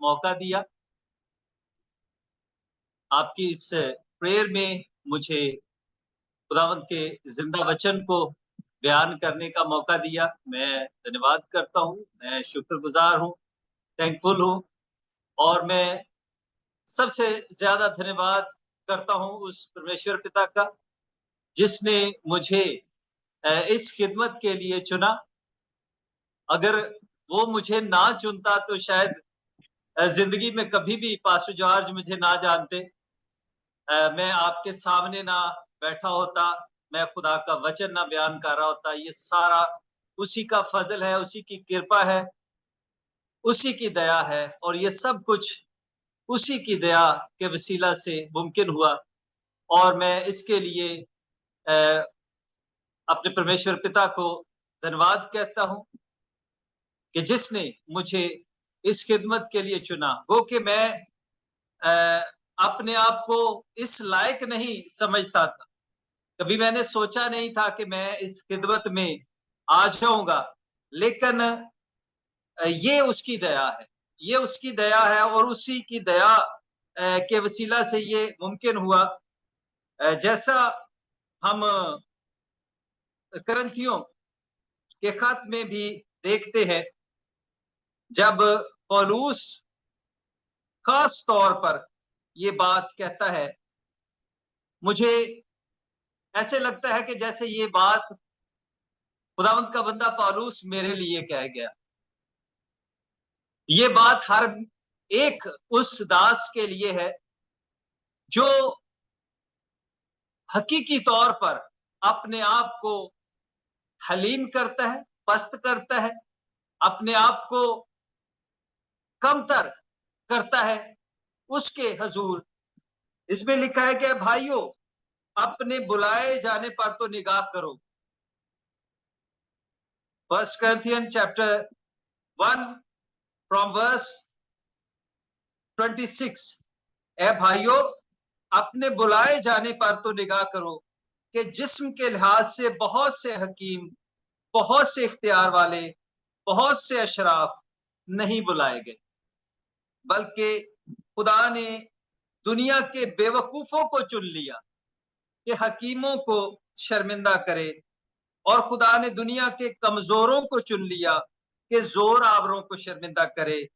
मौका दिया। आपकी इस प्रेयर में मुझे खुदावंद के जिंदा वचन को बयान करने का मौका दिया। मैं धन्यवाद करता हूँ, मैं शुक्रगुजार हूँ, थैंकफुल हूँ। और मैं सबसे ज्यादा धन्यवाद करता हूँ उस परमेश्वर पिता का जिसने मुझे इस खिदमत के लिए चुना। अगर वो मुझे ना चुनता तो शायद जिंदगी में कभी भी पास्टर जॉर्ज मुझे ना जानते, मैं आपके सामने ना बैठा होता, मैं खुदा का वचन ना बयान कर रहा होता। ये सारा उसी का फजल है, उसी की कृपा है, उसी की दया है, और ये सब कुछ उसी की दया के वसीला से मुमकिन हुआ। और मैं इसके लिए अपने परमेश्वर पिता को धन्यवाद कहता हूँ कि जिसने मुझे इस खिदमत के लिए चुना। वो कि मैं अपने आप को इस लायक नहीं समझता था, कभी मैंने सोचा नहीं था कि मैं इस खिदमत में आ जाऊंगा, लेकिन ये उसकी दया है, ये उसकी दया है, और उसी की दया के वसीला से ये मुमकिन हुआ। जैसा हम करंथियों के खत में भी देखते हैं, जब पौलुस खास तौर पर ये बात कहता है, मुझे ऐसे लगता है कि जैसे ये बात खुदावंत का बंदा पौलुस मेरे लिए कह गया। ये बात हर एक उस दास के लिए है जो हकीकी तौर पर अपने आप को हलीम करता है, पस्त करता है, अपने आप को कमतर करता है उसके हजूर। इसमें लिखा है कि भाइयों, अपने बुलाए जाने पर तो निगाह करो। 1 Corinthians chapter 1 from verse 26। ए भाइयों, अपने बुलाए जाने पर तो निगाह करो कि जिस्म के लिहाज से बहुत से हकीम, बहुत से इख्तियार वाले, बहुत से अशराफ नहीं बुलाए गए, बल्कि खुदा ने दुनिया के बेवकूफों को चुन लिया कि हकीमों को शर्मिंदा करे, और खुदा ने दुनिया के कमजोरों को चुन लिया कि जोर आवरों को शर्मिंदा करे,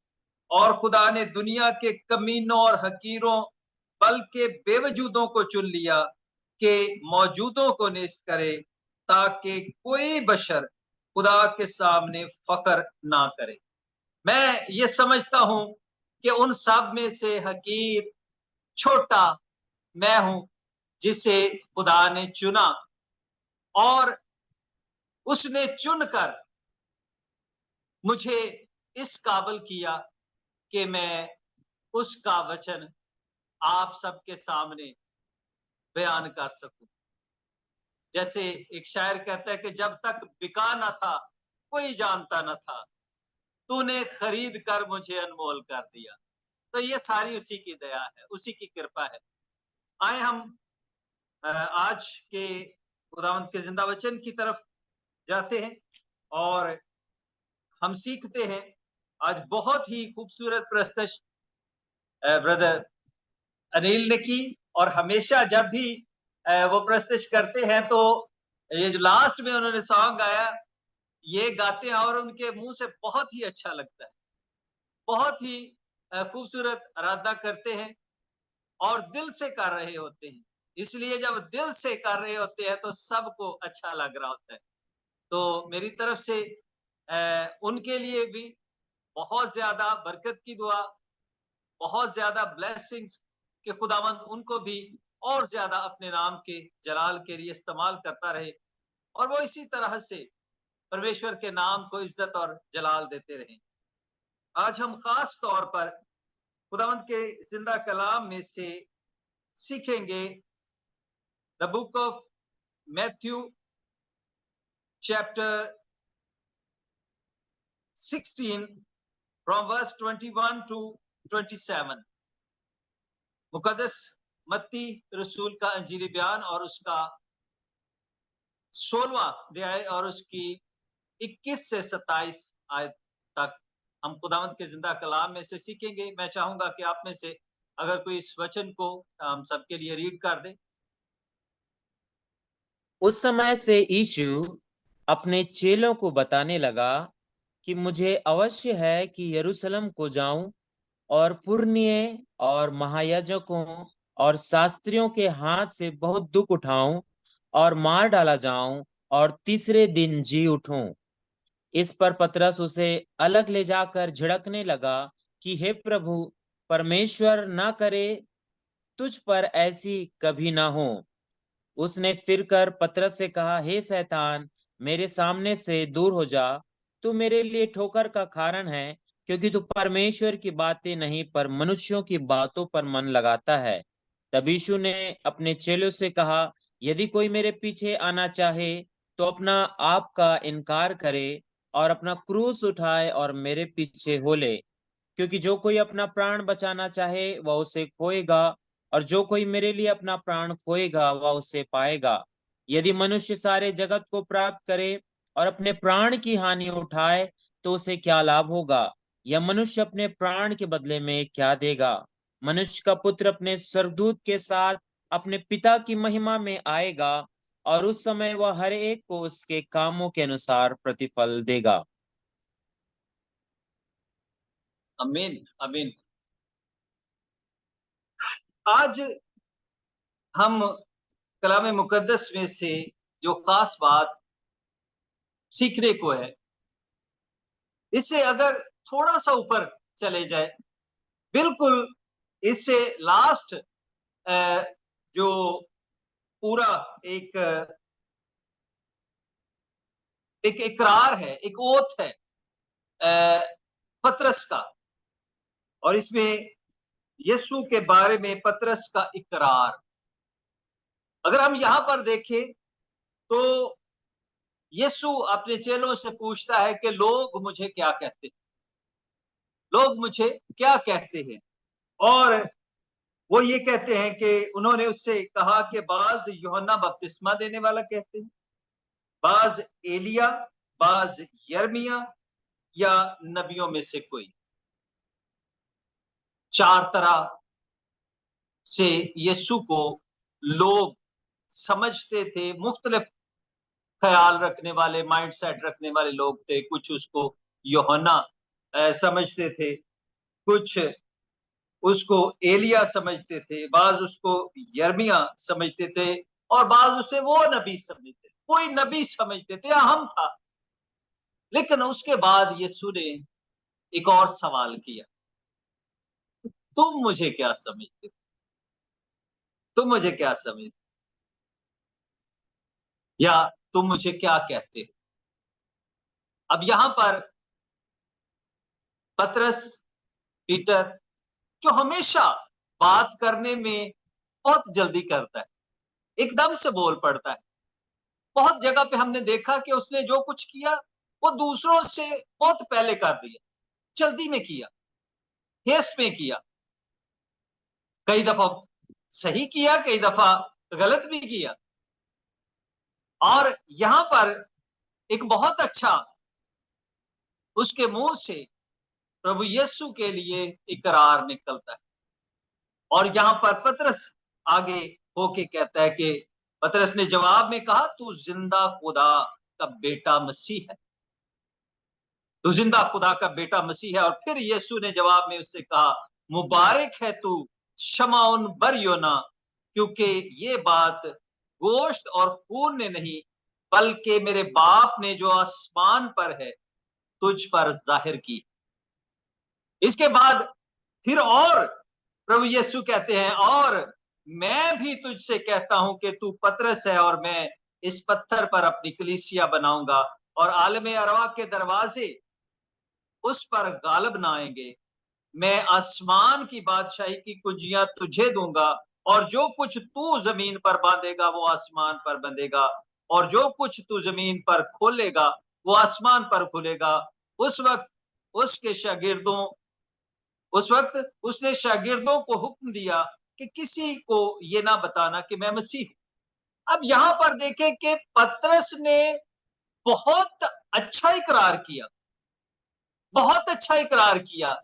और खुदा ने दुनिया के कमीनों और हकीरों बल्कि बेवजूदों को चुन लिया कि मौजूदों को नेस्त करे, ताकि कोई बशर खुदा के सामने फकर ना करे। मैं ये समझता हूं कि उन सब में से हकीर छोटा मैं हूं जिसे खुदा ने चुना, और उसने चुनकर मुझे इस काबिल किया कि मैं उसका वचन आप सबके सामने बयान कर सकूं। जैसे एक शायर कहता है कि जब तक बिका न था कोई जानता न था, तूने खरीद कर मुझे अनमोल कर दिया। तो ये सारी उसी की दया है, उसी की कृपा है। आए हम आज के खुदावंद के जिंदा वचन की तरफ जाते हैं और हम सीखते हैं। आज बहुत ही खूबसूरत प्रस्तश ब्रदर अनिल ने की, और हमेशा जब भी वो प्रस्तश करते हैं तो ये जो लास्ट में उन्होंने सॉन्ग गाया, ये गाते हैं और उनके मुंह से बहुत ही अच्छा लगता है, बहुत ही खूबसूरत आराधना करते हैं और दिल से कर रहे होते हैं। इसलिए जब दिल से कर रहे होते हैं तो सबको अच्छा लग रहा होता है। तो मेरी तरफ से उनके लिए भी बहुत ज्यादा बरकत की दुआ, बहुत ज्यादा ब्लेसिंग्स कि खुदावंद उनको भी और ज्यादा अपने नाम के जलाल के लिए इस्तेमाल करता रहे, और वो इसी तरह से परमेश्वर के नाम को इज्जत और जलाल देते रहे। आज हम खास तौर पर खुदावंद के जिंदा कलाम में से सीखेंगे the book of Matthew chapter 16 from verse 21 to 27। मुकद्दस मत्ती रसूल का अंजीरी बयान और उसका 16वां अध्याय और उसकी 21 से 27 आयत तक हम खुदावंद के जिंदा कलाम में से सीखेंगे। मैं चाहूंगा कि आप में से अगर कोई इस वचन को हम सबके लिए रीड कर दे। उस समय से यीशु अपने चेलों को बताने लगा कि मुझे अवश्य है कि यरूशलेम को जाऊं और पुरनिये और महायाजकों और शास्त्रियों के हाथ से बहुत दुख उठाऊं और मार डाला जाऊं और तीसरे दिन जी उठूं। इस पर पतरस उसे अलग ले जाकर झिड़कने लगा कि हे प्रभु, परमेश्वर ना करे, तुझ पर ऐसी कभी ना हो। उसने फिर कर पतरस से कहा, हे शैतान, मेरे सामने से दूर हो जा। तू मेरे लिए ठोकर का कारण है, क्योंकि तू परमेश्वर की बातें नहीं पर मनुष्यों की बातों पर मन लगाता है। तब यीशु ने अपने चेलों से कहा, यदि कोई मेरे पीछे आना चाहे तो अपना आप का इनकार करे और अपना क्रूस उठाए और मेरे पीछे हो ले। क्योंकि जो कोई अपना प्राण बचाना चाहे वह उसे खोएगा, और जो कोई मेरे लिए अपना प्राण खोएगा वह उसे पाएगा। यदि मनुष्य सारे जगत को प्राप्त करे और अपने प्राण की हानि उठाए तो उसे क्या लाभ होगा? या मनुष्य अपने प्राण के बदले में क्या देगा? मनुष्य का पुत्र अपने स्वर्गदूत के साथ अपने पिता की महिमा में आएगा, और उस समय वह हर एक को उसके कामों के अनुसार प्रतिफल देगा। अमीन अमीन। आज हम कलाम मुकद्दस में से जो खास बात सीखने को है, इससे अगर थोड़ा सा ऊपर चले जाए, बिल्कुल इससे लास्ट जो पूरा एक एक इकरार है, एक ओथ है पतरस का, और इसमें यीशु के बारे में पतरस का इकरार। अगर हम यहां पर देखें तो यीशु अपने चेलों से पूछता है कि लोग मुझे क्या कहते हैं, लोग मुझे क्या कहते हैं। और वो ये कहते हैं कि उन्होंने उससे कहा कि बाज यूहन्ना बपतिस्मा देने वाला कहते हैं, बाज एलिया, बाज यर्मिया, या नबियों में से कोई। चार तरह से यीशु को लोग समझते थे, मुख्तलिफ ख्याल रखने वाले, माइंड सेट रखने वाले लोग थे। कुछ उसको यूहन्ना समझते थे, कुछ उसको एलिया समझते थे, बाज उसको यर्मिया समझते थे, और बाज उसे वो नबी समझते थे, कोई नबी समझते थे, अहम था। लेकिन उसके बाद यीशु ने एक और सवाल किया, तुम मुझे क्या समझते हो? तुम मुझे क्या समझते, या तुम मुझे क्या कहते हो? अब यहां पर पतरस, पीटर, जो हमेशा बात करने में बहुत जल्दी करता है, एकदम से बोल पड़ता है। बहुत जगह पे हमने देखा कि उसने जो कुछ किया वो दूसरों से बहुत पहले कर दिया, जल्दी में किया, हेस्ट में किया। कई दफा सही किया, कई दफा गलत भी किया। और यहां पर एक बहुत अच्छा उसके मुंह से प्रभु यीशु के लिए इकरार निकलता है। और यहां पर पतरस आगे होके कहता है कि पतरस ने जवाब में कहा, तू जिंदा खुदा का बेटा मसीह है, तू जिंदा खुदा का बेटा मसीह है। और फिर यीशु ने जवाब में उससे कहा, मुबारक है तू शमौन बर योना, क्योंकि ये बात गोश्त और खून ने नहीं, बल्कि मेरे बाप ने जो आसमान पर है तुझ पर जाहिर की। इसके बाद फिर और प्रभु यीशु कहते हैं, और मैं भी तुझसे कहता हूं कि तू पतरस है, और मैं इस पत्थर पर अपनी कलीसिया बनाऊंगा, और आलम अरवा के दरवाजे उस पर गालब ना आएंगे। मैं आसमान की बादशाही की कुंजियां तुझे दूंगा, और जो कुछ तू जमीन पर बांधेगा वो आसमान पर बंधेगा, और जो कुछ तू जमीन पर खोलेगा वो आसमान पर खुलेगा। उस वक्त उसके शागिर्दों उस वक्त उसने शागिर्दों को हुक्म दिया कि किसी को ये ना बताना कि मैं मसीह हूं। अब यहां पर देखें कि पतरस ने बहुत अच्छा इकरार किया, बहुत अच्छा इकरार किया।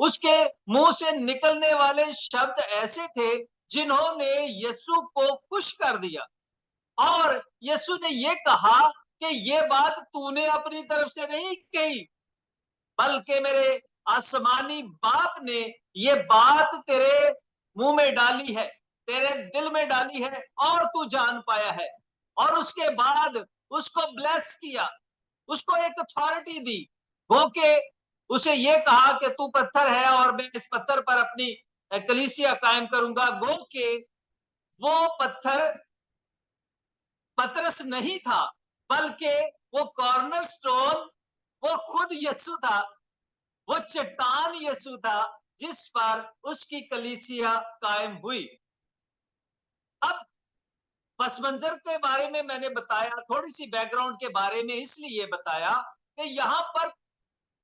उसके मुंह से निकलने वाले शब्द ऐसे थे जिन्होंने यीशु को खुश कर दिया। और यीशु ने ये कहा कि ये बात तूने अपनी तरफ से नहीं कही, बल्कि मेरे आसमानी बाप ने ये बात तेरे मुंह में डाली है, तेरे दिल में डाली है और तू जान पाया है। और उसके बाद उसको ब्लेस किया, उसको एक अथॉरिटी दी, वो के उसे ये कहा कि तू पत्थर है और मैं इस पत्थर पर अपनी कलीसिया कायम करूंगा। गो के वो पत्थर पतरस नहीं था, बल्कि वो कॉर्नर स्टोन, वो खुद यीशु था, वो चट्टान यीशु था जिस पर उसकी कलीसिया कायम हुई। अब पस मंजर के बारे में मैंने बताया, थोड़ी सी बैकग्राउंड के बारे में इसलिए बताया कि यहाँ पर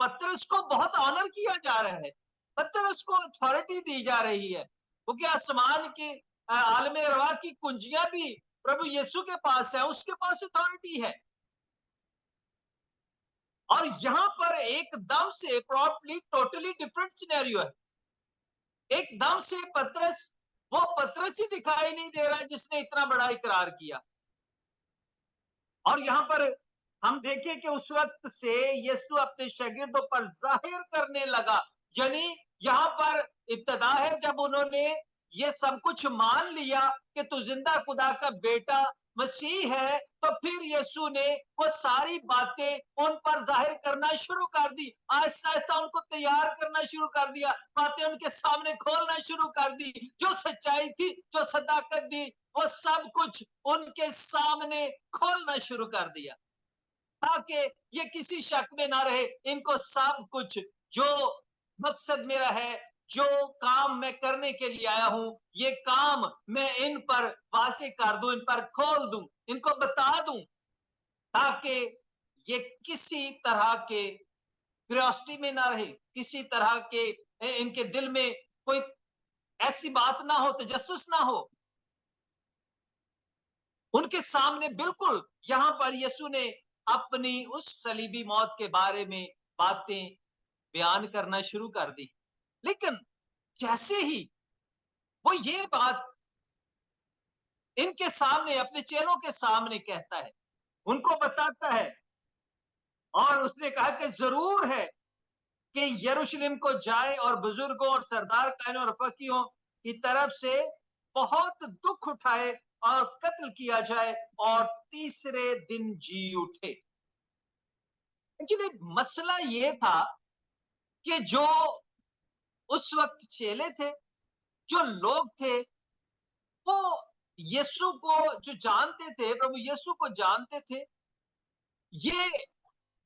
पतरस को बहुत ऑनर किया जा रहा है, पतरस को अथॉरिटी दी जा रही है, क्योंकि आसमान के आलम रवा की कुंजियां भी प्रभु यीशु के पास है, उसके पास अथॉरिटी है। और यहां पर एकदम से प्रॉब्ली टोटली डिफरेंट सिनेरियो है। एकदम से पतरस, वो पतरस ही दिखाई नहीं दे रहा जिसने इतना बड़ा इकरार किया। और यहाँ पर हम देखें कि उस वक्त से यीशु अपने शागिर्दों पर जाहिर करने लगा, यानी यहाँ पर इब्तदा है जब उन्होंने ये सब कुछ मान लिया कि तू जिंदा खुदा का बेटा मसीह है, तो फिर यीशु ने वो सारी बातें उन पर जाहिर करना शुरू कर दी, आहिस्ता आहिस्ता उनको तैयार करना शुरू कर दिया, बातें उनके सामने खोलना शुरू कर दी, जो सच्चाई थी, जो सदाकत थी, वो सब कुछ उनके सामने खोलना शुरू कर दिया, ताकि ये किसी शक में ना रहे। इनको सब कुछ जो मकसद मेरा है, जो काम मैं करने के लिए आया हूं, ये काम मैं इन पर वासे कर दूं, इन पर खोल दूं, इनको बता दूं, ताकि ये किसी तरह के क्यूरियोसिटी में ना रहे, किसी तरह के इनके दिल में कोई ऐसी बात ना हो, तजस्सुस ना हो। उनके सामने बिल्कुल यहां पर यीशु ने अपनी उस सलीबी मौत के बारे में बातें बयान करना शुरू कर दी। लेकिन जैसे ही वो ये बात इनके सामने, अपने चेलों के सामने कहता है, उनको बताता है, और उसने कहा कि जरूर है कि यरूशलेम को जाए और बुजुर्गों और सरदार कायनों और फकीहों की तरफ से बहुत दुख उठाए और कत्ल किया जाए और तीसरे दिन जी उठे। लेकिन एक मसला ये था कि जो उस वक्त चेले थे, जो लोग थे, वो यीशु को जो जानते थे, प्रभु यीशु को जानते थे, ये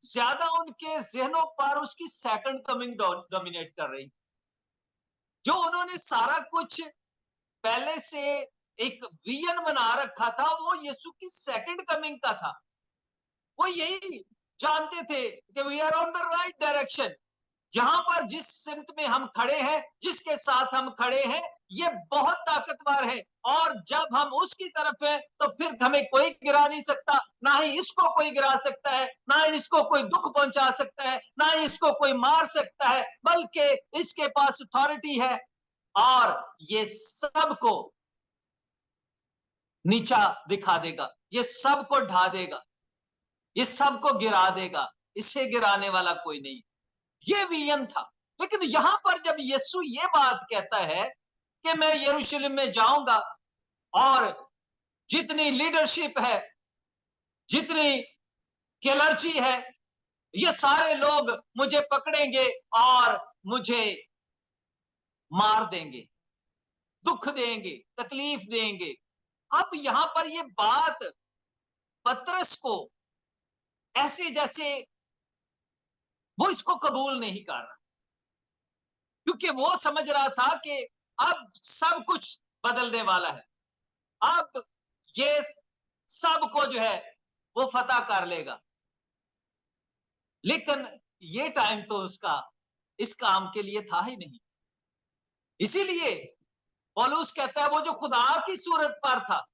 ज्यादा उनके जहनों पर उसकी सेकंड कमिंग डोमिनेट कर रही। जो उन्होंने सारा कुछ पहले से एक विजन बना रखा था, वो यीशु की सेकंड कमिंग का था। वो यही जानते थे कि we are on the right direction, यहाँ पर जिस सिमत में हम खड़े हैं, जिसके साथ हम खड़े हैं, ये बहुत ताकतवर है, और जब हम उसकी तरफ हैं तो फिर हमें कोई गिरा नहीं सकता, ना ही इसको कोई गिरा सकता है, ना ही इसको कोई दुख पहुंचा सकता है, ना ही इसको कोई मार सकता है, बल्कि इसके पास अथॉरिटी है और ये सबको नीचा दिखा देगा, ये सबको ढा देगा, ये सबको गिरा देगा, इसे गिराने वाला कोई नहीं। ये विजन था। लेकिन यहां पर जब यीशु ये बात कहता है कि मैं यरूशलेम में जाऊंगा और जितनी लीडरशिप है, जितनी क्लर्जी है, ये सारे लोग मुझे पकड़ेंगे और मुझे मार देंगे, दुख देंगे, तकलीफ देंगे। अब यहां पर ये बात पतरस को ऐसे जैसे वो इसको कबूल नहीं कर रहा, क्योंकि वो समझ रहा था कि अब सब कुछ बदलने वाला है, अब ये सबको जो है वो फतह कर लेगा। लेकिन ये टाइम तो उसका इस काम के लिए था ही नहीं। इसीलिए पौलुस कहता है वो जो खुदा की सूरत पर था,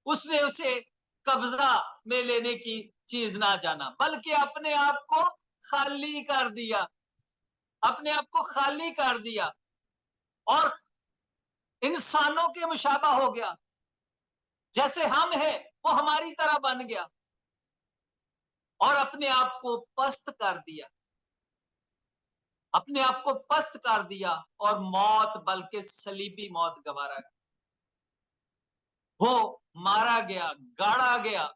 उसने उसे कब्जा में लेने की चीज ना जाना, बल्कि अपने आप को खाली कर दिया, अपने आप को खाली कर दिया और इंसानों के मुशाबा हो गया। जैसे हम हैं वो हमारी तरह बन गया और अपने आप को पस्त कर दिया, अपने आप को पस्त कर दिया और मौत, बल्कि सलीबी मौत गवारा। वो मारा गया, गाड़ा गया,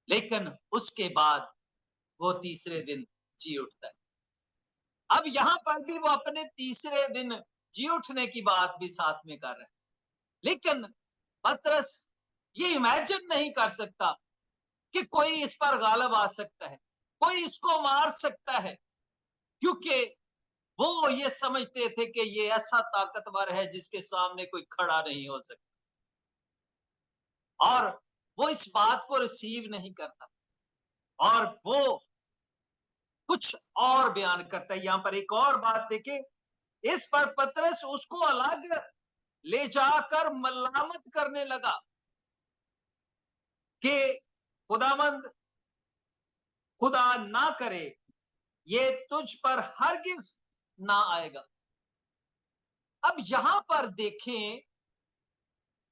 लेकिन उसके बाद वो तीसरे दिन जी उठता है। अब यहां पर भी वो अपने तीसरे दिन जी उठने की बात भी साथ में कर रहा है, लेकिन पतरस ये इमेजिन नहीं कर सकता कि कोई इस पर गालिब आ सकता है, कोई इसको मार सकता है, क्योंकि वो ये समझते थे कि ये ऐसा ताकतवर है जिसके सामने कोई खड़ा नहीं हो सकता, और वो इस बात को रिसीव नहीं करता और वो कुछ और बयान करता है। यहां पर एक और बात देखें, इस पर पतरस उसको अलग ले जाकर मलामत करने लगा कि खुदावंद, खुदा ना करे ये तुझ पर हरगिज ना आएगा। अब यहां पर देखें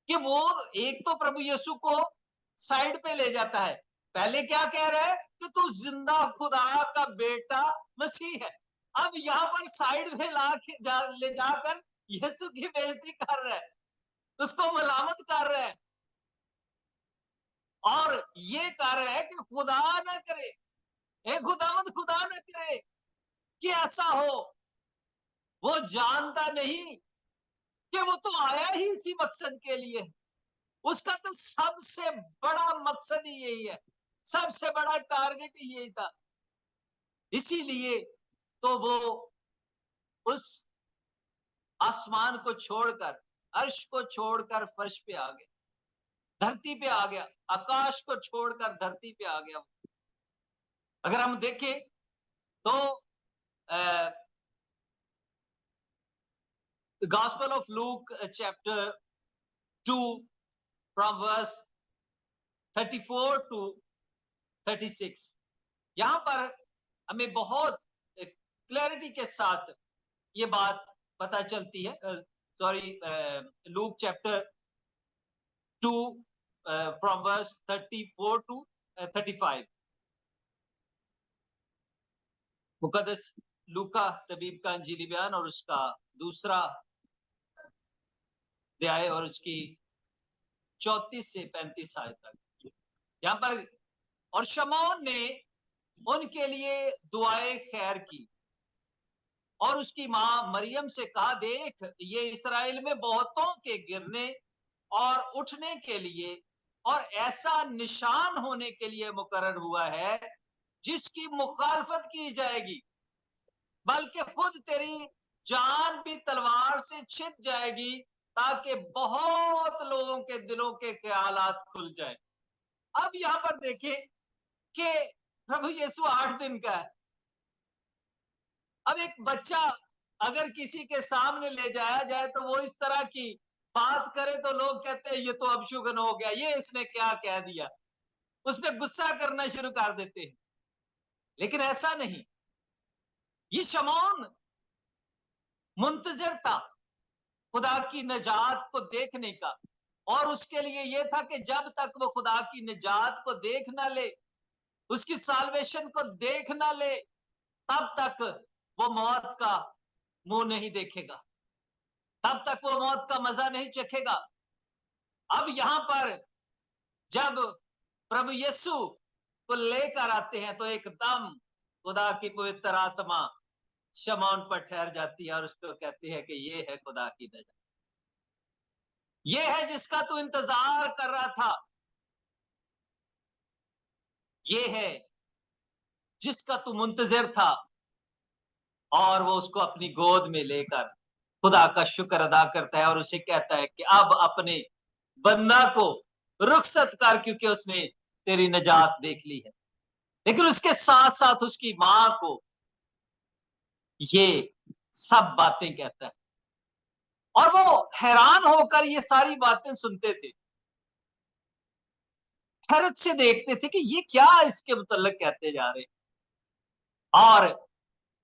कि वो एक तो प्रभु यीशु को साइड पे ले जाता है, पहले क्या कह रहा है कि तू जिंदा खुदा का बेटा मसीह है। अब यहां पर साइड में ले जाकर यीशु की बेइज्जती कर रहा है, उसको मलामत कर रहा है और ये कह रहा है कि खुदा ना करे, हे खुदावंद खुदा ना करे कि ऐसा हो। वो जानता नहीं कि वो तो आया ही इसी मकसद के लिए, उसका तो सबसे बड़ा मकसद ही यही है, सबसे बड़ा टारगेट ही यही था। इसीलिए तो वो उस आसमान को छोड़कर, अर्श को छोड़कर फर्श पे आ गया, धरती पे आ गया, आकाश को छोड़कर धरती पे आ गया। अगर हम देखें तो the Gospel of Luke chapter 2 from verse 34 to 36, यहां पर हमें बहुत क्लैरिटी के साथ ये बात पता चलती है। Sorry, Luke chapter 2 from verse 34 to 35। मुकद्दस लूका तबीब का अंजीली बयान और उसका दूसरा अध्याय और उसकी 34 से 35 आयत तक। यहां पर, और शमौन ने उनके लिए दुआएं खैर की और उसकी मां मरियम से कहा, देख ये इस्राएल में बहुतों के गिरने और उठने के लिए और ऐसा निशान होने के लिए मुकर्रर हुआ है जिसकी मुखालफत की जाएगी, बल्कि खुद तेरी जान भी तलवार से छिद जाएगी, ताकि बहुत लोगों के दिलों के ख्यालात खुल जाए। अब यहां पर देखें कि प्रभु यीशु 8 दिन का है। अब एक बच्चा अगर किसी के सामने ले जाया जाए तो वो इस तरह की बात करे तो लोग कहते हैं ये तो अपशुगन हो गया, ये इसने क्या कह दिया, उस पर गुस्सा करना शुरू कर देते हैं। लेकिन ऐसा नहीं, ये शमौन मुंतजर था खुदा की निजात को देखने का, और उसके लिए यह था कि जब तक वो खुदा की निजात को देख ना ले, उसकी साल्वेशन को देख ना ले, तब तक वो मौत का मुंह नहीं देखेगा, तब तक वो मौत का मजा नहीं चखेगा। अब यहां पर जब प्रभु यीशु को लेकर आते हैं तो एकदम खुदा की पवित्र आत्मा शमौन पर ठहर जाती है और उसको कहती है कि ये है खुदा की नजर, ये है जिसका तू इंतजार कर रहा था, ये है जिसका तू मुंतजिर था। और वो उसको अपनी गोद में लेकर खुदा का शुक्र अदा करता है और उसे कहता है कि अब अपने बंदा को रुखसत कर, क्योंकि उसने तेरी निजात देख ली है। लेकिन उसके साथ साथ उसकी मां को ये सब बातें कहता है और वो हैरान होकर ये सारी बातें सुनते थे, हैरत से देखते थे कि ये क्या इसके मुतल्लिक कहते जा रहे हैं। और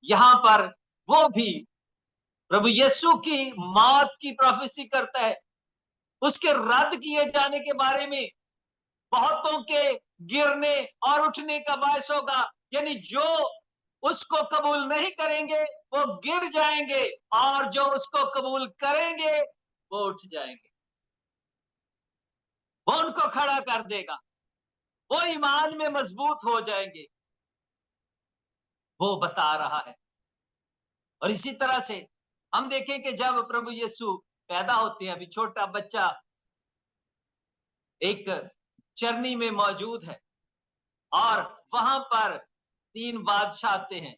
यहाँ पर वो भी प्रभु यीशु की मौत की प्रोफेसी करता है, उसके रद्द किए जाने के बारे में, बहुतों के गिरने और उठने का बायस होगा, यानी जो उसको कबूल नहीं करेंगे वो गिर जाएंगे, और जो उसको कबूल करेंगे वो उठ जाएंगे। वो उनको खड़ा कर देगा, वो ईमान में मजबूत हो जाएंगे, वो बता रहा है। और इसी तरह से हम देखें कि जब प्रभु यीशु पैदा होते हैं, अभी छोटा बच्चा एक चरनी में मौजूद है, और वहां पर 3 बादशाह आते हैं।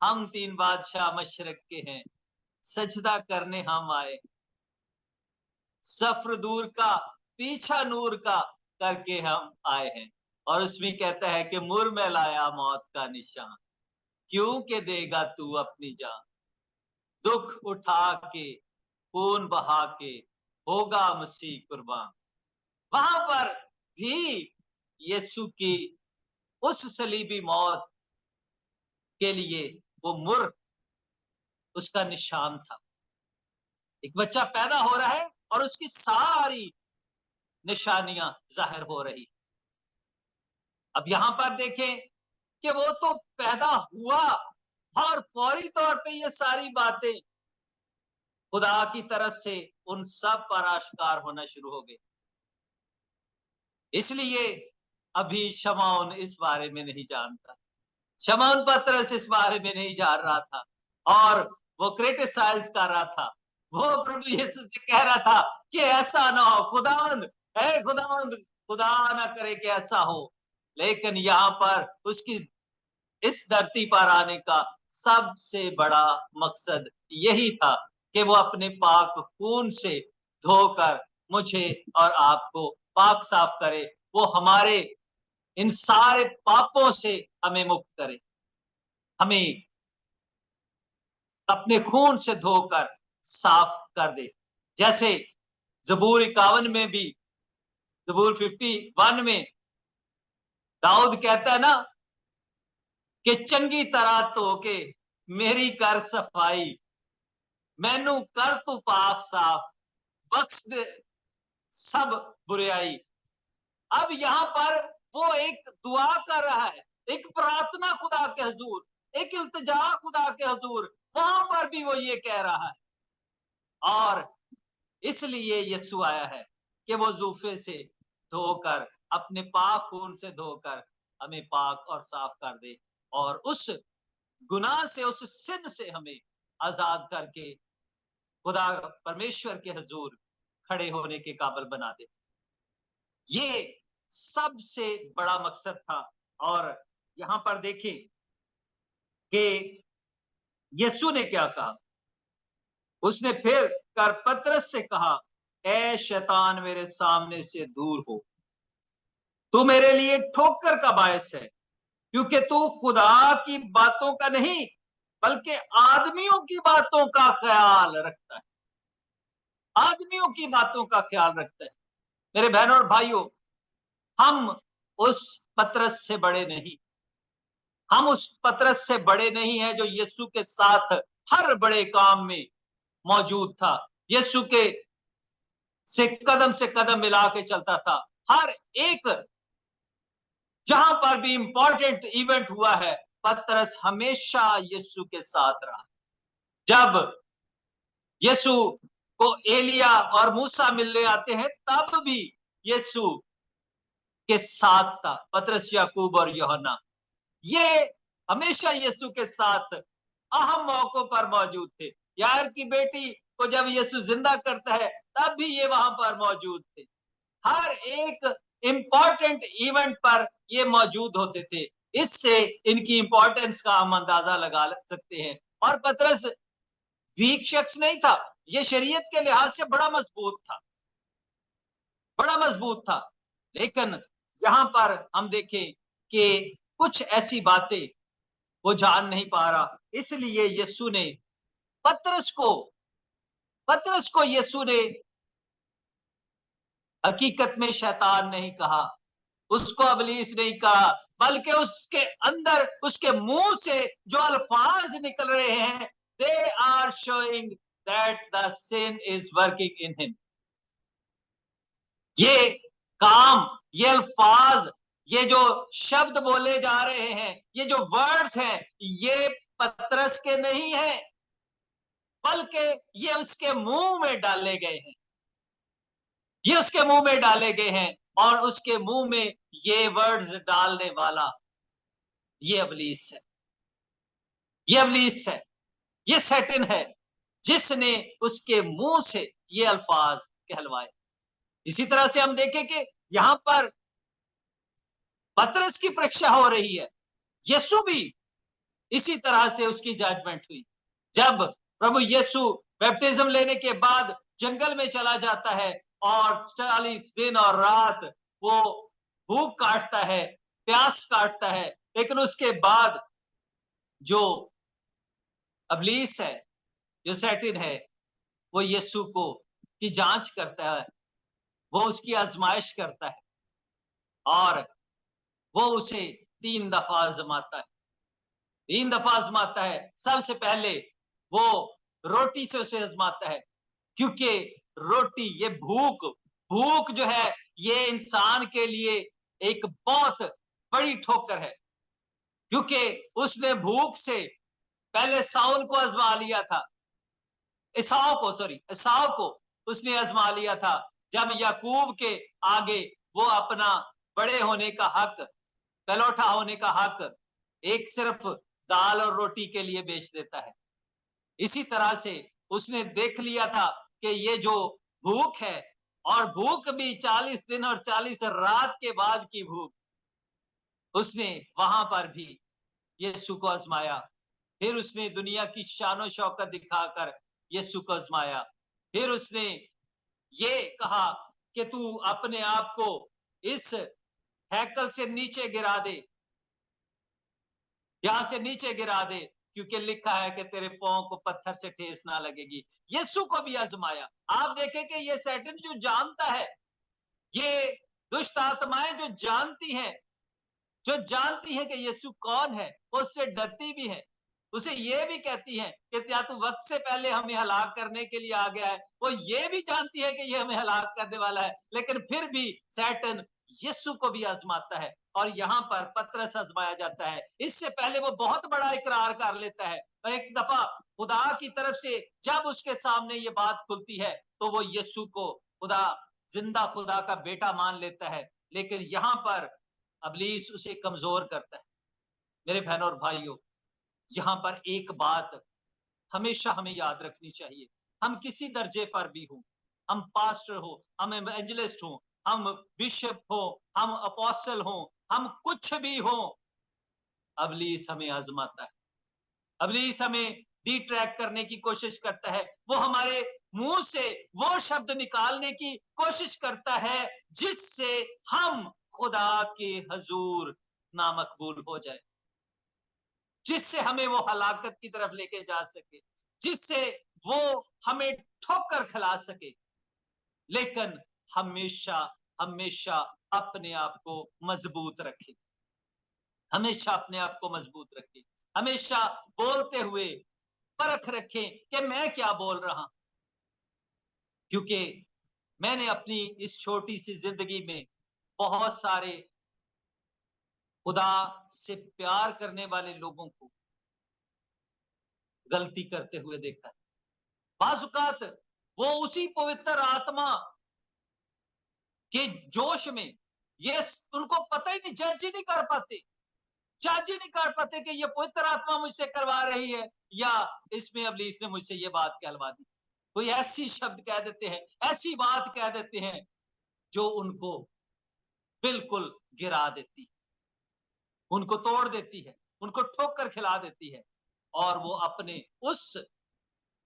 हम 3 बादशाह मशरक के हैं, सजदा करने हम आए, सफ्र दूर का पीछा नूर का करके हम आए हैं। और उसमें कहता है कि मुर में लाया मौत का निशान, क्यों के देगा तू अपनी जान, दुख उठा के खून बहा के होगा मसीह कुर्बान। वहां पर भी यीशु की उस सलीबी मौत के लिए वो मुर उसका निशान था। एक बच्चा पैदा हो रहा है और उसकी सारी निशानियां जाहिर हो रही। अब यहां पर देखें कि वो तो पैदा हुआ और फौरी तौर पे ये सारी बातें खुदा की तरफ से उन सब पर आश्कार होना शुरू हो गई। इसलिए अभी शमौन इस बारे में नहीं जानता, शमौन पतरस इस बारे में नहीं जान रहा था, और वो क्रिटिसाइज कर रहा था, वो प्रभु यीशु से कह रहा था कि ऐसा ना हो खुदावंद, है खुदावंद, खुदा ना करे कि ऐसा हो। लेकिन यहाँ पर उसकी इस धरती पर आने का सबसे बड़ा मकसद यही था कि वो अपने पाक खून से धोकर मुझे और आपको पाक साफ करे, वो हमारे इन सारे पापों से हमें मुक्त करे, हमें अपने खून से धोकर साफ कर दे। जैसे जबूर 51 में भी, जबूर 51 में दाऊद कहता है ना कि चंगी तरह धो के मेरी कर सफाई, मैनू कर तू पाक साफ, बख्श दे सब बुराई। अब यहाँ पर वो एक दुआ कर रहा है, एक प्रार्थना खुदा के हुजूर, एक इल्तिजा खुदा के हुजूर, वहां पर भी वो ये कह रहा है। और इसलिए यीशु आया है कि वो जूफे से धोकर, अपने पाक खून से धोकर हमें पाक और साफ कर दे, और उस गुनाह से, उस सिद्ध से हमें आजाद करके खुदा परमेश्वर के हुजूर खड़े होने के काबिल बना दे। ये सबसे बड़ा मकसद था। और यहां पर देखें कि यीशु ने क्या कहा, उसने फिर कर पतरस से कहा, ए शैतान मेरे सामने से दूर हो, तू मेरे लिए ठोकर का बायस है, क्योंकि तू खुदा की बातों का नहीं बल्कि आदमियों की बातों का ख्याल रखता है, आदमियों की बातों का ख्याल रखता है। मेरे बहनों और भाइयों, हम उस पतरस से बड़े नहीं, हम उस पतरस से बड़े नहीं हैं जो यीशु के साथ हर बड़े काम में मौजूद था, यीशु के से कदम मिला के चलता था। हर एक जहां पर भी इंपॉर्टेंट इवेंट हुआ है, पतरस हमेशा यीशु के साथ रहा। जब यीशु को एलिया और मूसा मिलने आते हैं, तब भी यीशु के साथ था पतरस, याकूब और यूहन्ना। ये हमेशा यीशु के साथ अहम मौकों पर मौजूद थे। यार की बेटी को जब यीशु जिंदा करता है, तब भी ये वहां पर मौजूद थे। हर एक इंपॉर्टेंट इवेंट पर ये मौजूद होते थे। इससे इनकी इंपॉर्टेंस का हम अंदाजा लगा सकते हैं। और पतरस वीक शख्स नहीं था, ये शरीयत के लिहाज से बड़ा मजबूत था, बड़ा मजबूत था। लेकिन यहां पर हम देखें कि कुछ ऐसी बातें वो जान नहीं पा रहा, इसलिए यीशु ने पतरस को यीशु ने हकीकत में शैतान नहीं कहा, उसको इब्लीस नहीं कहा, बल्कि उसके अंदर, उसके मुंह से जो अल्फाज निकल रहे हैं, they are showing that the sin is working in him. ये काम, ये अल्फाज, ये जो शब्द बोले जा रहे हैं, ये जो वर्ड्स हैं, ये पतरस के नहीं है, बल्कि ये उसके मुंह में डाले गए हैं। ये उसके मुंह में डाले गए हैं, और उसके मुंह में ये वर्ड्स डालने वाला ये इब्लीस है, ये इब्लीस है, ये सैटन है, जिसने उसके मुंह से ये अल्फाज कहलवाए। इसी तरह से हम देखें कि यहां पर पतरस की परीक्षा हो रही है, यीशु भी इसी तरह से उसकी जजमेंट हुई। जब प्रभु यीशु बैप्टिज्म लेने के बाद जंगल में चला जाता है और 40 दिन और रात वो भूख काटता है, प्यास काटता है, लेकिन उसके बाद जो इब्लीस है, जो सैटन है, वो यीशु को की जांच करता है, वो उसकी आजमाइश करता है, और वो उसे 3 दफा आजमाता है। 3 दफा आजमाता है। सबसे पहले वो रोटी से उसे आजमाता है, क्योंकि रोटी, ये भूख, भूख जो है, ये इंसान के लिए एक बहुत बड़ी ठोकर है, क्योंकि उसने भूख से पहले साउल को आजमा लिया था, एसाव को उसने आजमा लिया था, जब याकूब के आगे वो अपना बड़े होने का हक, पहलौठा होने का हक एक सिर्फ दाल और रोटी के लिए बेच देता है। इसी तरह से उसने देख लिया था कि ये जो भूख है, और भूख भी 40 दिन और 40 रात के बाद की भूख, उसने वहां पर भी यीशु को आजमाया। फिर उसने दुनिया की शानो शौकत दिखाकर यीशु को आजमाया। फिर उसने ये कहा कि तू अपने आप को इस हैकल से नीचे गिरा दे, यहां से नीचे गिरा दे, क्योंकि लिखा है कि तेरे पांव को पत्थर से ठेस ना लगेगी। यीशु को भी आजमाया। आप देखें कि ये सैटन जो जानता है, ये दुष्ट आत्माएं जो जानती हैं, जो जानती हैं कि यीशु कौन है, वो उससे डरती भी है, उसे ये भी कहती है कि क्या तू वक्त से पहले हमें हलाक करने के लिए आ गया है। वो ये भी जानती है कि ये हमें हलाक करने वाला है, लेकिन फिर भी सैटन यीशु को भी आजमाता है, और यहाँ पर पतरस आजमाया जाता है। इससे पहले वो बहुत बड़ा इकरार कर लेता है। एक दफा खुदा की तरफ से जब उसके सामने ये बात खुलती है, तो वो यीशु को खुदा, जिंदा खुदा का बेटा मान लेता है, लेकिन यहाँ पर इब्लीस उसे कमजोर करता है। मेरे बहनों और भाइयों, यहाँ पर एक बात हमेशा हमें याद रखनी चाहिए, हम किसी दर्जे पर भी हो, हम पास्टर हो, हम एवेंजलिस्ट हो, हम बिशप हो, हम अपोस्टल हो, हम कुछ भी हो, इब्लीस हमें आजमाता है। इब्लीस हमें डी ट्रैक करने की कोशिश करता है। वो हमारे मुंह से वो शब्द निकालने की कोशिश करता है जिससे हम खुदा के हजूर नामकबूल हो जाए, जिससे हमें वो हलाकत की तरफ लेके जा सके, जिससे वो हमें ठोकर खिला सके। लेकिन हमेशा हमेशा अपने आप को मजबूत रखे, हमेशा अपने आप को मजबूत रखे, हमेशा बोलते हुए परख रखें कि मैं क्या बोल रहा हूं, क्योंकि मैंने अपनी इस छोटी सी जिंदगी में बहुत सारे खुदा से प्यार करने वाले लोगों को गलती करते हुए देखा है। बाजुकात वो उसी पवित्र आत्मा के जोश में, ये उनको पता ही नहीं, जज ही नहीं कर पाते, जज ही नहीं कर पाते कि ये पवित्र आत्मा मुझसे करवा रही है, या इसमें इब्लीस ने मुझसे ये बात कहलवा दी। कोई ऐसी शब्द कह देते हैं, ऐसी बात कह देते हैं जो उनको बिल्कुल गिरा देती, उनको तोड़ देती है, उनको ठोकर खिला देती है, और वो अपने उस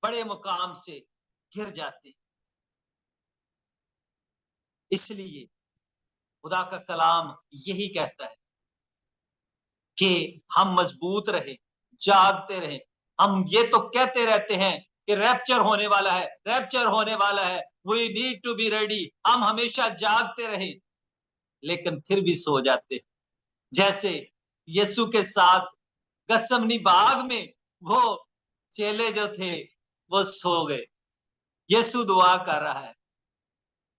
बड़े मुकाम से गिर जाते। इसलिए खुदा का कलाम यही कहता है कि हम मजबूत रहे, जागते रहे। हम ये तो कहते रहते हैं कि रैप्चर होने वाला है, रैप्चर होने वाला है, we need to be ready. हम हमेशा जागते रहे, लेकिन फिर भी सो जाते। जैसे यीशु के साथ गत्समनी बाग में वो चेले जो थे वो सो गए। यीशु दुआ कर रहा है,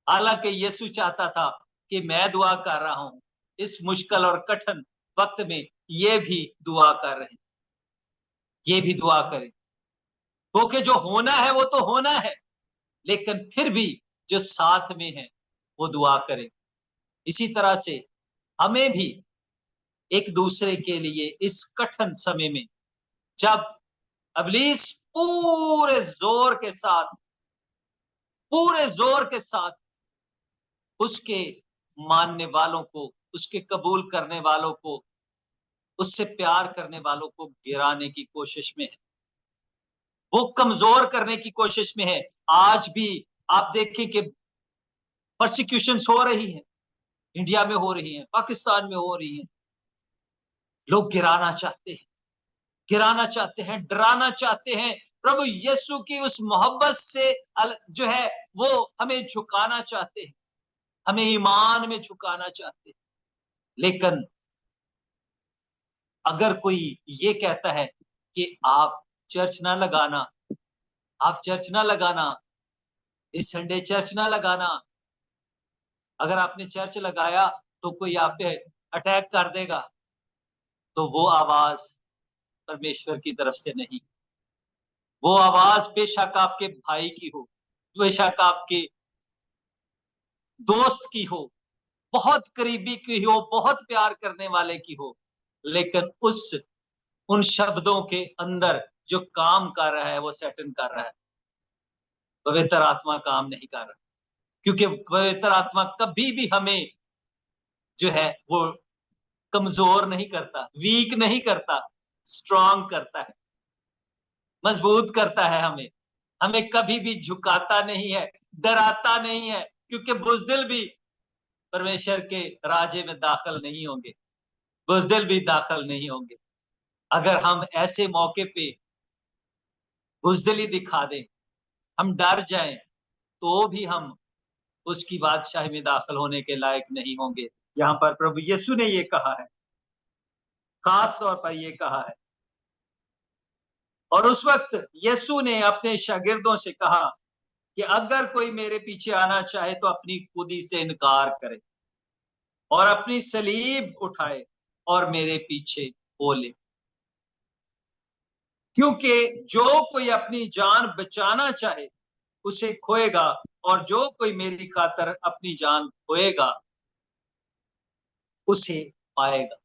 हालांकि यीशु चाहता था कि मैं दुआ कर रहा हूं, इस मुश्किल और कठिन वक्त में ये भी दुआ कर रहे हैं, ये भी दुआ करें, क्योंकि जो होना है वो तो होना है, लेकिन फिर भी जो साथ में है वो दुआ करें। इसी तरह से हमें भी एक दूसरे के लिए इस कठिन समय में, जब इब्लीस पूरे जोर के साथ उसके मानने वालों को, उसके कबूल करने वालों को, उससे प्यार करने वालों को गिराने की कोशिश में है, वो कमजोर करने की कोशिश में है। आज भी आप देखें कि परसिक्यूशन हो रही है, इंडिया में हो रही है, पाकिस्तान में हो रही है। लोग गिराना चाहते हैं, गिराना चाहते हैं, डराना चाहते हैं। प्रभु यीशु की उस मोहब्बत से जो है वो हमें झुकाना चाहते हैं, हमें ईमान में झुकाना चाहते हैं। लेकिन अगर कोई ये कहता है कि आप चर्च ना लगाना, आप चर्च ना लगाना, इस संडे चर्च ना लगाना, अगर आपने चर्च लगाया तो कोई आप पे अटैक कर देगा, तो वो आवाज परमेश्वर की तरफ से नहीं। वो आवाज बेशक आपके भाई की हो, बेशक आपके दोस्त की हो, बहुत करीबी की हो, बहुत प्यार करने वाले की हो, लेकिन उन शब्दों के अंदर जो काम कर रहा है वो सैटन कर रहा है, पवित्र आत्मा काम नहीं कर रहा। क्योंकि पवित्र आत्मा कभी भी हमें जो है वो कमजोर नहीं करता, वीक नहीं करता, स्ट्रांग करता है, मजबूत करता है। हमें हमें कभी भी झुकाता नहीं है, डराता नहीं है, क्योंकि बुजदिल भी परमेश्वर के राज्य में दाखिल नहीं होंगे, बुजदिल भी दाखिल नहीं होंगे। अगर हम ऐसे मौके पे बुजदिली दिखा दें, हम डर जाएं, तो भी हम उसकी बादशाही में दाखिल होने के लायक नहीं होंगे। यहाँ पर प्रभु यीशु ने ये कहा है, खास तौर पर ये कहा है। और उस वक्त यीशु ने अपने शागिर्दों से कहा कि अगर कोई मेरे पीछे आना चाहे तो अपनी खुदी से इनकार करे और अपनी सलीब उठाए और मेरे पीछे हो ले। क्योंकि जो कोई अपनी जान बचाना चाहे उसे खोएगा, और जो कोई मेरी खातर अपनी जान खोएगा उसे पाएगा।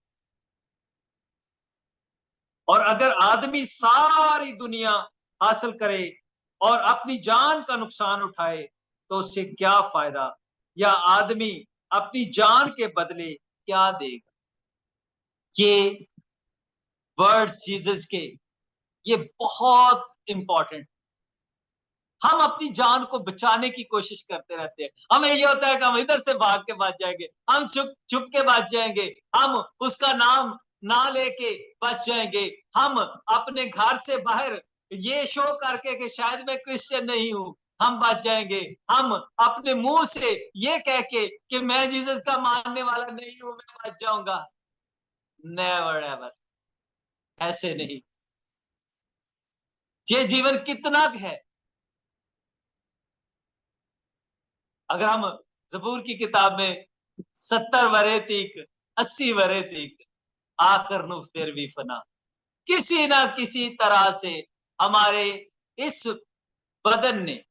और अगर आदमी सारी दुनिया हासिल करे और अपनी जान का नुकसान उठाए तो उससे क्या फायदा, या आदमी अपनी जान के बदले क्या देगा। ये वर्ड्स जीसस के ये बहुत इंपॉर्टेंट। हम अपनी जान को बचाने की कोशिश करते रहते हैं, हमें ये होता है कि हम इधर से भाग के बच जाएंगे, हम चुप चुप के बच जाएंगे, हम उसका नाम ना लेके बच जाएंगे, हम अपने घर से बाहर ये शो करके कि शायद मैं क्रिश्चियन नहीं हूं हम बच जाएंगे, हम अपने मुंह से ये कह के कि मैं जीसस का मानने वाला नहीं हूं मैं बच जाऊंगा। नेवर एवर, ऐसे नहीं। ये जीवन कितना है। अगर हम जबूर की किताब में 70 वरे तीक 80 वरे तीक आकर नु फिर भी फना, किसी ना किसी तरह से हमारे इस बदन ने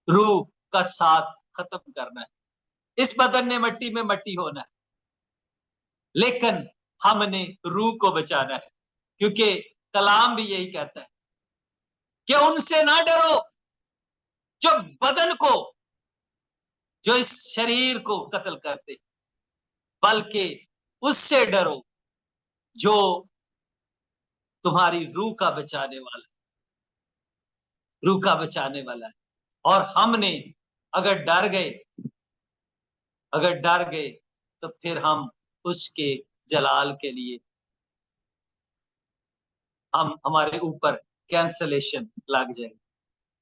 रूह का साथ खत्म करना है, इस बदन ने मट्टी में मट्टी होना है, लेकिन हमने रूह को बचाना है। क्योंकि कलाम भी यही कहता है कि उनसे ना डरो जो बदन को, जो इस शरीर को कत्ल करते, बल्कि उससे डरो जो तुम्हारी रूह का बचाने वाला, रूह का बचाने वाला है। और हमने अगर डर गए, अगर डर गए तो फिर हम उसके जलाल के लिए हम हमारे ऊपर कैंसलेशन लग जाएगी,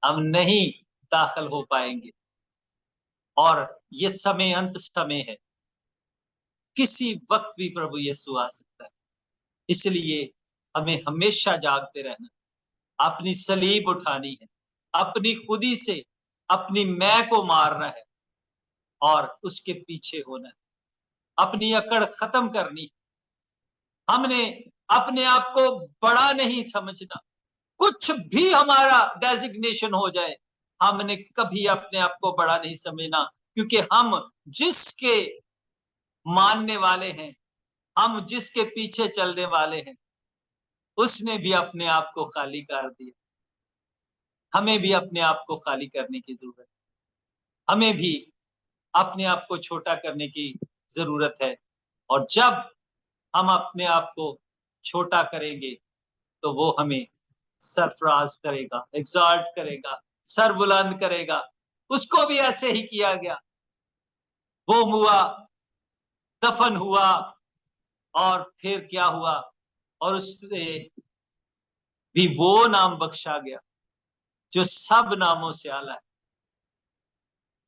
हम नहीं दाखिल हो पाएंगे। और ये समय अंत समय है, किसी वक्त भी प्रभु यीशु आ सकता है। इसलिए हमें हमेशा जागते रहना, अपनी सलीब उठानी है, अपनी खुदी से अपनी मैं को मारना है और उसके पीछे होना है, अपनी अकड़ खत्म करनी है। हमने अपने आप को बड़ा नहीं समझना, कुछ भी हमारा डेजिग्नेशन हो जाए, हमने कभी अपने आप को बड़ा नहीं समझना, क्योंकि हम जिसके मानने वाले हैं, हम जिसके पीछे चलने वाले हैं, उसने भी अपने आप को खाली कर दिया। हमें भी अपने आप को खाली करने की जरूरत है, हमें भी अपने आप को छोटा करने की जरूरत है। और जब हम अपने आप को छोटा करेंगे तो वो हमें सरफराज करेगा, एग्जॉल्ट करेगा, सर बुलंद करेगा। उसको भी ऐसे ही किया गया, वो हुआ, दफन हुआ, और फिर क्या हुआ, और उससे भी वो नाम बख्शा गया जो सब नामों से आला है,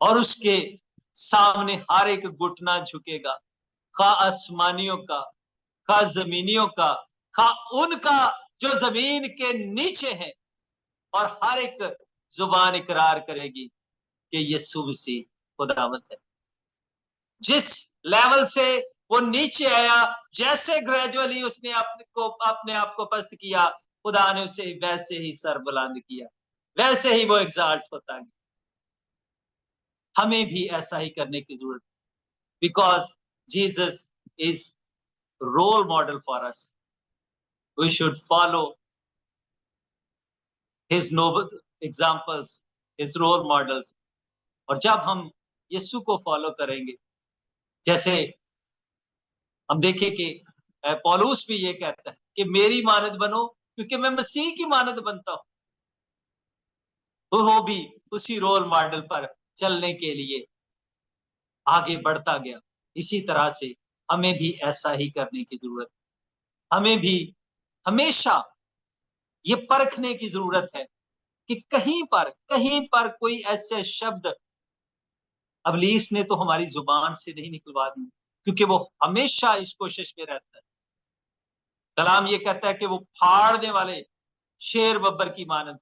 और उसके सामने हर एक घुटना झुकेगा, खा आसमानियों का, खा जमीनियों का, खा उनका जो जमीन के नीचे है, और हर एक जुबान इकरार करेगी कि यीशु मसीह खुदावंद है। जिस लेवल से वो नीचे आया, जैसे ग्रेजुअली उसने अपने आप को पस्त किया, खुदा ने उसे वैसे ही सर बुलंद किया, वैसे ही वो एग्जाल्ट होता गया। हमें भी ऐसा ही करने की जरूरत है, because Jesus is role model for us. We should follow his noble examples, his role models. और जब हम यीशु को फॉलो करेंगे, जैसे हम देखें कि पौलुस भी ये कहता है कि मेरी मानद बनो, क्योंकि मैं मसीह की मानद बनता हूं। तो वो भी उसी रोल मॉडल पर चलने के लिए आगे बढ़ता गया। इसी तरह से हमें भी ऐसा ही करने की जरूरत है। हमें भी हमेशा ये परखने की जरूरत है कि कहीं पर कोई ऐसे शब्द अबलीस ने तो हमारी जुबान से नहीं निकलवा दी, क्योंकि वो हमेशा इस कोशिश में रहता है। कलाम ये कहता है कि वो फाड़ने वाले शेर बब्बर की मानद,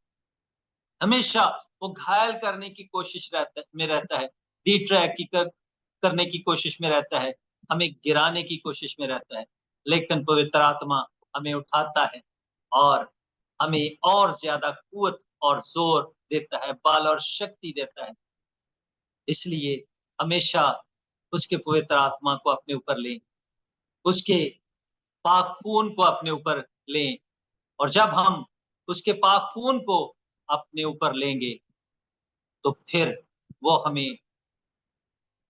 हमेशा वो घायल करने की कोशिश में रहता है, डिट्रैक करने की कोशिश में रहता है, हमें गिराने की कोशिश में रहता है। लेकिन पवित्र आत्मा हमें उठाता है और हमें और ज्यादा कुवत और जोर देता है, बल और शक्ति देता है। इसलिए हमेशा उसके पवित्र आत्मा को अपने ऊपर लें, उसके पाक खून को अपने ऊपर लें। और जब हम उसके पाक खून को अपने ऊपर लेंगे तो फिर वो हमें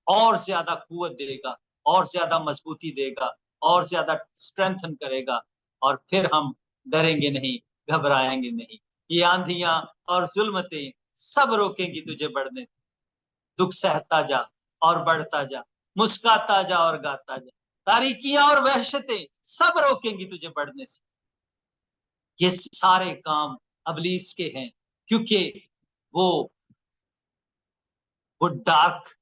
और ज्यादा कुवत देगा, और ज्यादा मजबूती देगा, और ज्यादा स्ट्रेंथन करेगा। और फिर हम डरेंगे नहीं, घबराएंगे नहीं। ये आंधियां और जुल्मतें सब रोकेंगी तुझे बढ़ने। दुख सहता जा और बढ़ता जा, मुस्काता जा और गाता जा। तारीकियां और वहशतें सब रोकेंगी तुझे बढ़ने से। ये सारे काम अबलीस के हैं, क्योंकि वो वो डार्क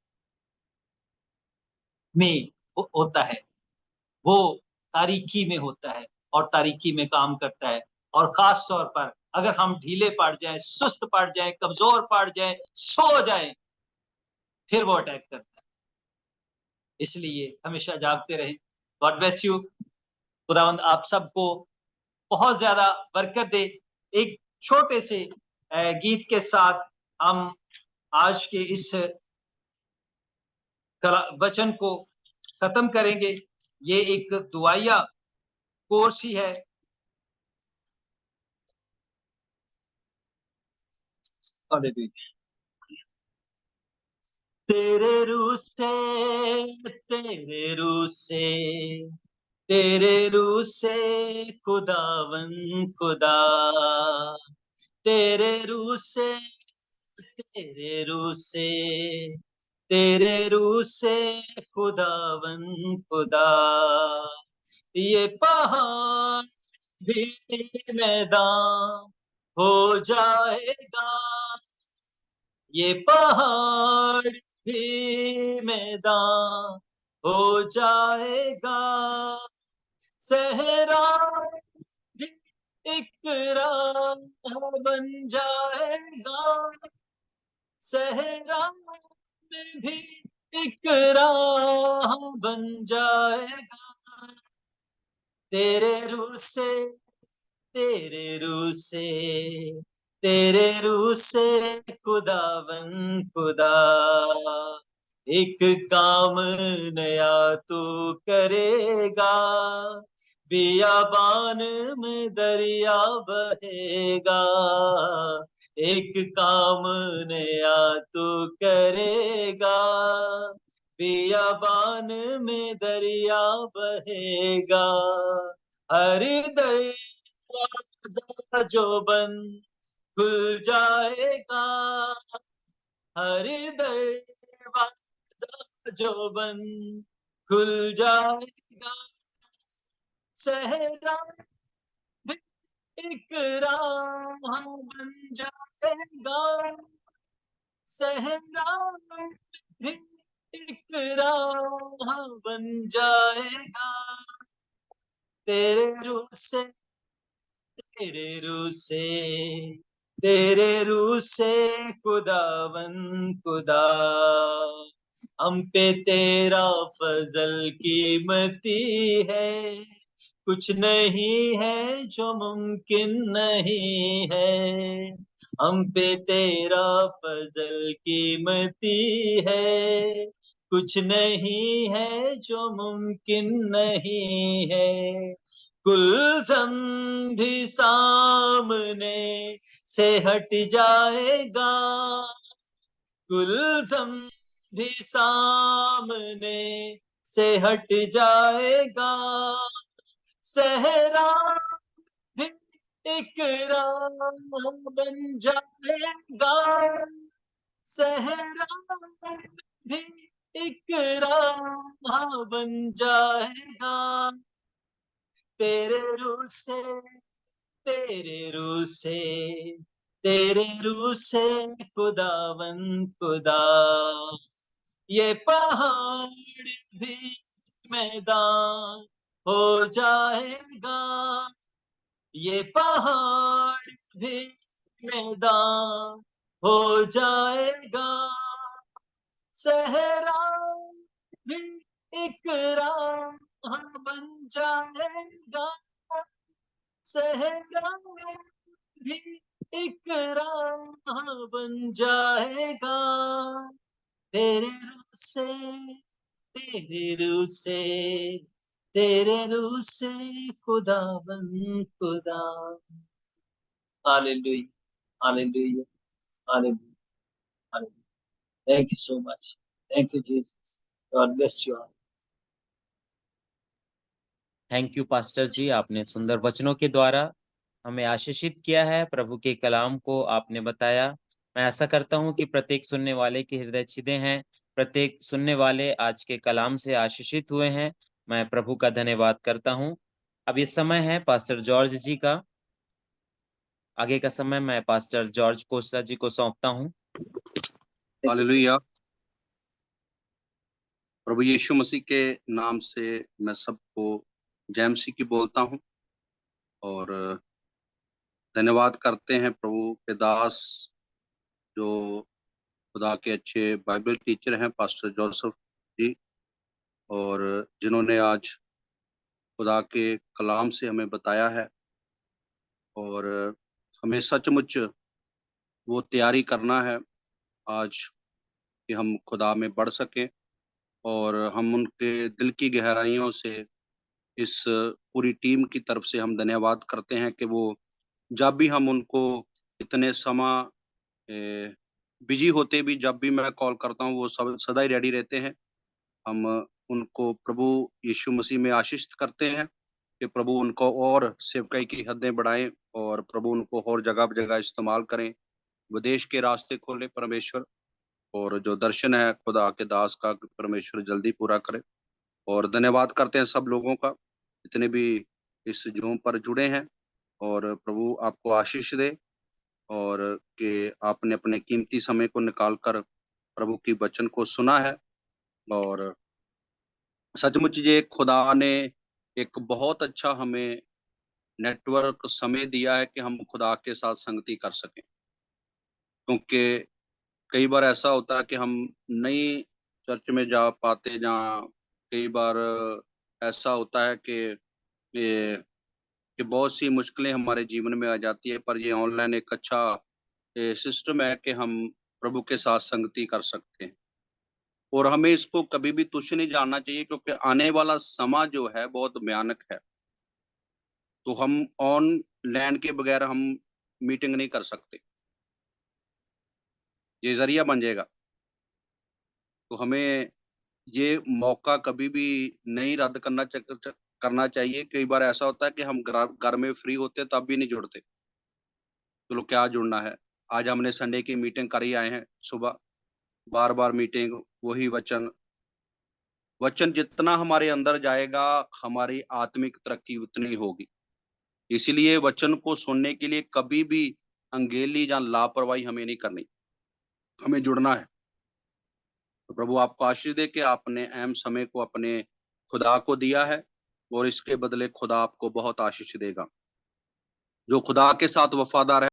में होता है, वो तारीकी में होता है और तारीकी में काम करता है। और खास तौर पर अगर हम ढीले पड़ जाएं, सुस्त पड़ जाएं, कमजोर पड़ जाएं, सो जाएं, फिर वो अटैक करता है। इसलिए हमेशा जागते रहें। God bless you. खुदावंद आप सबको बहुत ज्यादा बरकत दे। एक छोटे से गीत के साथ हम आज के इस वचन को खत्म करेंगे। ये एक दुआया कोर्स ही है। तेरे रूह से, तेरे रूह से, तेरे रूह से खुदावन खुदा, तेरे रूह से, तेरे रूह से, तेरे रूह से खुदावन खुदा, ये पहाड़ भी मैदान हो जाएगा, ये पहाड़ भी मैदान हो जाएगा, सहरा भी एक राह बन जाएगा, सहरा में भी एक राह बन जाएगा, तेरे रूह से, तेरे रूह से, तेरे रूह से खुदावन खुदा, एक काम नया तू करेगा, बियाबान में दरिया बहेगा, एक काम नया तू करेगा, बियाबान में दरिया बहेगा, हर दरवाजा जो बंद खुल जाएगा, हर दरवाजा जो बंद खुल जाएगा, सहरा भी एक राह बन जाएगा, सहरा भी एक राह बन जाएगा, तेरे रूह से, तेरे रूह से, तेरे रूह से खुदावन खुदा, हम पे तेरा फजल कीमती है, कुछ नहीं है जो मुमकिन नहीं है, हम पे तेरा फजल कीमती है, कुछ नहीं है जो मुमकिन नहीं है, गुलशन भी सामने से हट जाएगा, गुलशन भी सामने से हट जाएगा, सहरा भी एक राह बन जाएगा, सहरा भी एक राह बन जाएगा, तेरे रूह से, तेरे रूह से, तेरे रूह से खुदावन खुदा, ये पहाड़ भी मैदान हो जाएगा, ये पहाड़ भी मैदान हो जाएगा, सहरा भी एक राह बन जाएगा, सहरा भी एक राह बन जाएगा, तेरे रूह से, तेरे रूह से, तेरे रूह से खुदावन खुदा, hallelujah, hallelujah, hallelujah, hallelujah, thank you so much, thank you Jesus, God bless you all. Thank you pastor ji, आपने सुंदर वचनों के द्वारा हमें आशीषित किया है, प्रभु के कलाम को आपने बताया। मैं आशा करता हूं कि प्रत्येक सुनने वाले के हृदय छिदे हैं, प्रत्येक सुनने वाले आज के कलाम से आशीषित हुए हैं। मैं प्रभु का धन्यवाद करता हूं। अब ये समय है पास्टर जॉर्ज जी का। आगे का समय मैं पास्टर जॉर्ज कोसला जी को सौंपता हूं। हालेलुया। प्रभु यीशु मसीह के नाम से मैं सबको जय मसीह की बोलता हूं और धन्यवाद करते हैं प्रभु के दास जो खुदा के अच्छे बाइबल टीचर हैं, पास्टर जोसेफ जी, और जिन्होंने आज खुदा के कलाम से हमें बताया है और हमें सचमुच वो तैयारी करना है आज कि हम खुदा में बढ़ सकें और हम उनके दिल की गहराइयों से इस पूरी टीम की तरफ से हम धन्यवाद करते हैं कि वो जब भी हम उनको इतने समय बिजी होते भी जब भी मैं कॉल करता हूँ वो सब सदा ही रेडी रहते हैं। हम उनको प्रभु यीशु मसीह में आशीष करते हैं कि प्रभु उनको और सेवकाई की हदें बढ़ाएं और प्रभु उनको और जगह जगह इस्तेमाल करें, विदेश के रास्ते खोले परमेश्वर, और जो दर्शन है खुदा के दास का परमेश्वर जल्दी पूरा करे। और धन्यवाद करते हैं सब लोगों का जितने भी इस जूम पर जुड़े हैं, और प्रभु आपको आशीष दे और कि आपने अपने कीमती समय को निकाल कर प्रभु की वचन को सुना है। और सचमुच ये खुदा ने एक बहुत अच्छा हमें नेटवर्क समय दिया है कि हम खुदा के साथ संगति कर सकें। क्योंकि कई बार ऐसा होता है कि हम नहीं चर्च में जा पाते, जहाँ कई बार ऐसा होता है कि ये कि बहुत सी मुश्किलें हमारे जीवन में आ जाती है, पर ये ऑनलाइन एक अच्छा सिस्टम है कि हम प्रभु के साथ संगति कर सकते हैं। और हमें इसको कभी भी तुच्छ नहीं जानना चाहिए, क्योंकि आने वाला समा जो है बहुत भयानक है। तो हम ऑनलाइन के बगैर हम मीटिंग नहीं कर सकते, ये जरिया बन जाएगा। तो हमें ये मौका कभी भी नहीं रद्द करना चाहिए। कई बार ऐसा होता है कि हम घर में फ्री होते हैं तब भी नहीं जुड़ते। चलो क्या जुड़ना है, आज हमने संडे की मीटिंग कर ही आए हैं सुबह, बार बार मीटिंग, वही वचन। वचन जितना हमारे अंदर जाएगा, हमारी आत्मिक तरक्की उतनी होगी। इसीलिए वचन को सुनने के लिए कभी भी अंगेली या लापरवाही हमें नहीं करनी, हमें जुड़ना है। तो प्रभु आपको आशीष दे कि आपने अहम समय को अपने खुदा को दिया है, और इसके बदले खुदा आपको बहुत आशीष देगा। जो खुदा के साथ वफादार है